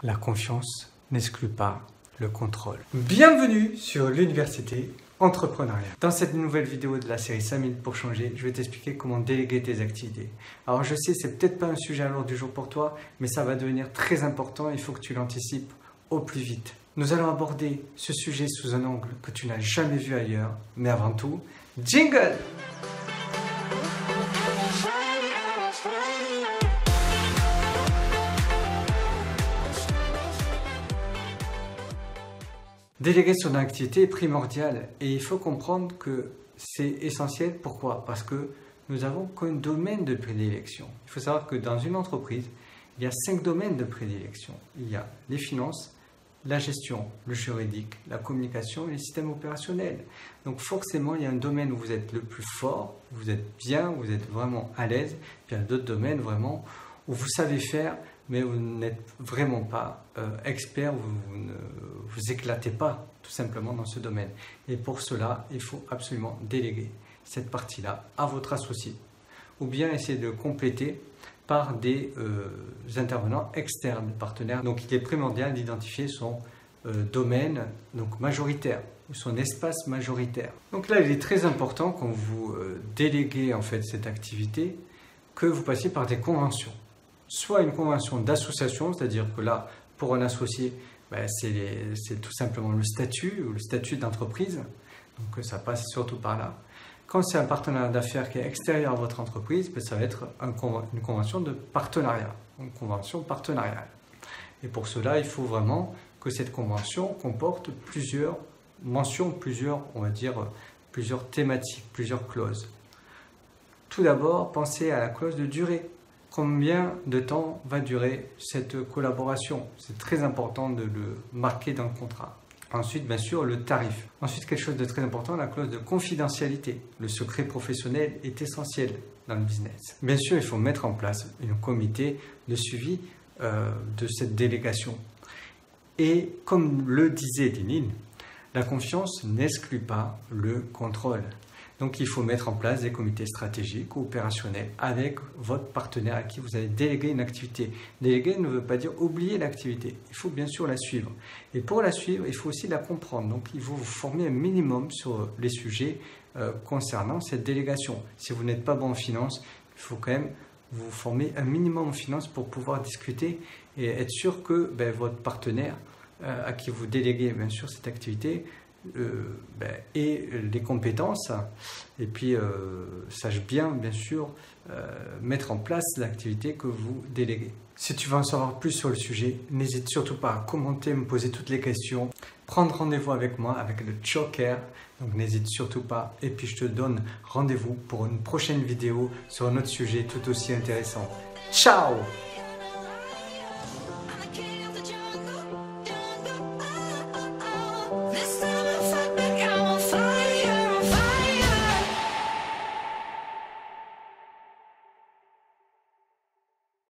La confiance n'exclut pas le contrôle. Bienvenue sur l'université entrepreneuriale. Dans cette nouvelle vidéo de la série 5 minutes pour changer, je vais t'expliquer comment déléguer tes activités. Alors je sais, c'est peut-être pas un sujet à l'ordre du jour pour toi, mais ça va devenir très important, il faut que tu l'anticipes au plus vite. Nous allons aborder ce sujet sous un angle que tu n'as jamais vu ailleurs, mais avant tout, jingle! Déléguer son activité est primordial et il faut comprendre que c'est essentiel. Pourquoi? Parce que nous avons qu'un domaine de prédilection. Il faut savoir que dans une entreprise, il y a 5 domaines de prédilection. Il y a les finances, la gestion, le juridique, la communication et les systèmes opérationnels. Donc forcément, il y a un domaine où vous êtes le plus fort, vous êtes bien, vous êtes vraiment à l'aise. Puis il y a d'autres domaines vraiment où vous savez faire, mais vous n'êtes vraiment pas expert, vous ne vous éclatez pas tout simplement dans ce domaine. Et pour cela, il faut absolument déléguer cette partie-là à votre associé. Ou bien essayer de compléter par des intervenants externes, des partenaires. Donc il est primordial d'identifier son domaine donc majoritaire, ou son espace majoritaire. Donc là, il est très important quand vous déléguez en fait cette activité, que vous passiez par des conventions. Soit une convention d'association, c'est-à-dire que là, pour un associé, c'est tout simplement le statut ou le statut d'entreprise. Donc ça passe surtout par là. Quand c'est un partenaire d'affaires qui est extérieur à votre entreprise, ça va être une convention de partenariat, une convention partenariale. Et pour cela, il faut vraiment que cette convention comporte plusieurs mentions, on va dire, plusieurs thématiques, plusieurs clauses. Tout d'abord, pensez à la clause de durée. Combien de temps va durer cette collaboration? C'est très important de le marquer dans le contrat. Ensuite, bien sûr, le tarif. Ensuite, quelque chose de très important, la clause de confidentialité. Le secret professionnel est essentiel dans le business. Bien sûr, il faut mettre en place un comité de suivi de cette délégation. Et comme le disait Lénine, la confiance n'exclut pas le contrôle. Donc, il faut mettre en place des comités stratégiques ou opérationnels avec votre partenaire à qui vous allez déléguer une activité. Déléguer ne veut pas dire oublier l'activité. Il faut bien sûr la suivre. Et pour la suivre, il faut aussi la comprendre. Donc, il faut vous former un minimum sur les sujets concernant cette délégation. Si vous n'êtes pas bon en finance, il faut quand même vous former un minimum en finance pour pouvoir discuter et être sûr que votre partenaire à qui vous déléguez bien sûr cette activité et les compétences et puis sache bien sûr mettre en place l'activité que vous déléguez. Si tu veux en savoir plus sur le sujet, n'hésite surtout pas à commenter, me poser toutes les questions, prendre rendez-vous avec moi avec le Joker, donc n'hésite surtout pas et puis je te donne rendez-vous pour une prochaine vidéo sur un autre sujet tout aussi intéressant. Ciao!